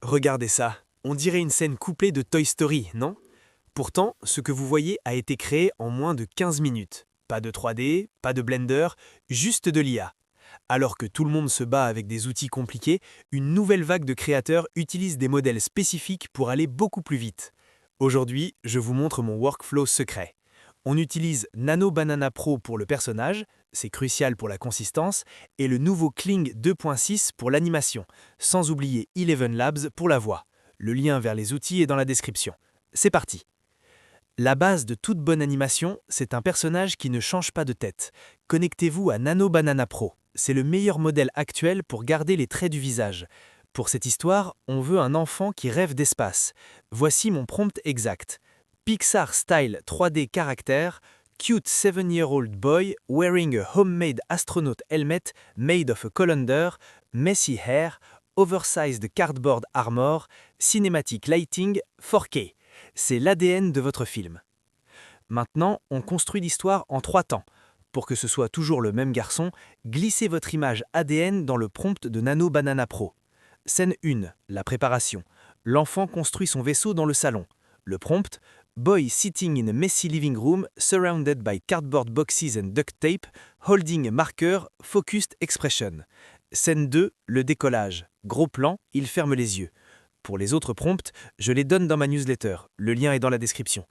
Regardez ça, on dirait une scène couplée de Toy Story, non? Pourtant, ce que vous voyez a été créé en moins de 15 minutes. Pas de 3D, pas de Blender, juste de l'IA. Alors que tout le monde se bat avec des outils compliqués, une nouvelle vague de créateurs utilise des modèles spécifiques pour aller beaucoup plus vite. Aujourd'hui, je vous montre mon workflow secret. On utilise Nano Banana Pro pour le personnage, c'est crucial pour la consistance, et le nouveau Kling 2.6 pour l'animation, sans oublier Eleven Labs pour la voix. Le lien vers les outils est dans la description. C'est parti! La base de toute bonne animation, c'est un personnage qui ne change pas de tête. Connectez-vous à Nano Banana Pro. C'est le meilleur modèle actuel pour garder les traits du visage. Pour cette histoire, on veut un enfant qui rêve d'espace. Voici mon prompt exact. Pixar Style 3D Character, cute 7-year-old boy wearing a homemade astronaut helmet made of a colander, messy hair, oversized cardboard armor, cinematic lighting, 4K. C'est l'ADN de votre film. Maintenant, on construit l'histoire en 3 temps. Pour que ce soit toujours le même garçon, glissez votre image ADN dans le prompt de Nano Banana Pro. Scène 1, la préparation. L'enfant construit son vaisseau dans le salon. Le prompt, boy sitting in a messy living room surrounded by cardboard boxes and duct tape, holding a marker, focused expression. Scène 2, le décollage. Gros plan, il ferme les yeux. Pour les autres prompts, je les donne dans ma newsletter. Le lien est dans la description.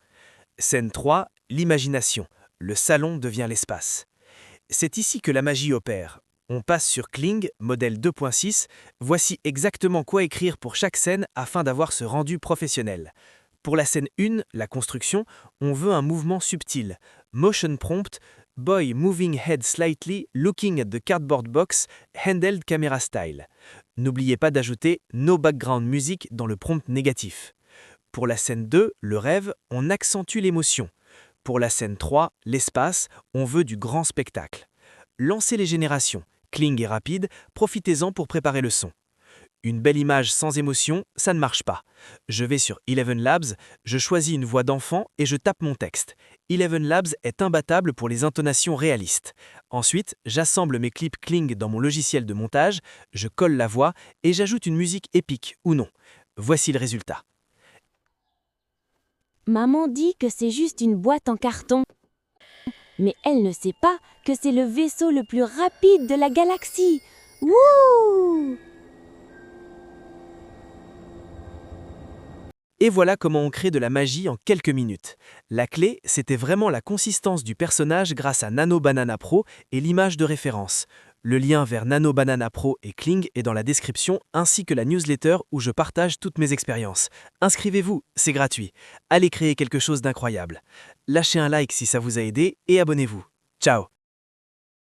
Scène 3, l'imagination. Le salon devient l'espace. C'est ici que la magie opère. On passe sur Kling, modèle 2.6. Voici exactement quoi écrire pour chaque scène afin d'avoir ce rendu professionnel. Pour la scène 1, la construction, on veut un mouvement subtil. Motion prompt, boy moving head slightly, looking at the cardboard box, handheld camera style. N'oubliez pas d'ajouter No background music dans le prompt négatif. Pour la scène 2, le rêve, on accentue l'émotion. Pour la scène 3, l'espace, on veut du grand spectacle. Lancez les générations. Kling est rapide, profitez-en pour préparer le son. Une belle image sans émotion, ça ne marche pas. Je vais sur Eleven Labs, je choisis une voix d'enfant et je tape mon texte. Eleven Labs est imbattable pour les intonations réalistes. Ensuite, j'assemble mes clips Kling dans mon logiciel de montage, je colle la voix et j'ajoute une musique épique ou non. Voici le résultat. Maman dit que c'est juste une boîte en carton. Mais elle ne sait pas que c'est le vaisseau le plus rapide de la galaxie. Wouh! Et voilà comment on crée de la magie en quelques minutes. La clé, c'était vraiment la consistance du personnage grâce à Nano Banana Pro et l'image de référence. Le lien vers Nano Banana Pro et Kling est dans la description, ainsi que la newsletter où je partage toutes mes expériences. Inscrivez-vous, c'est gratuit. Allez créer quelque chose d'incroyable. Lâchez un like si ça vous a aidé et abonnez-vous. Ciao!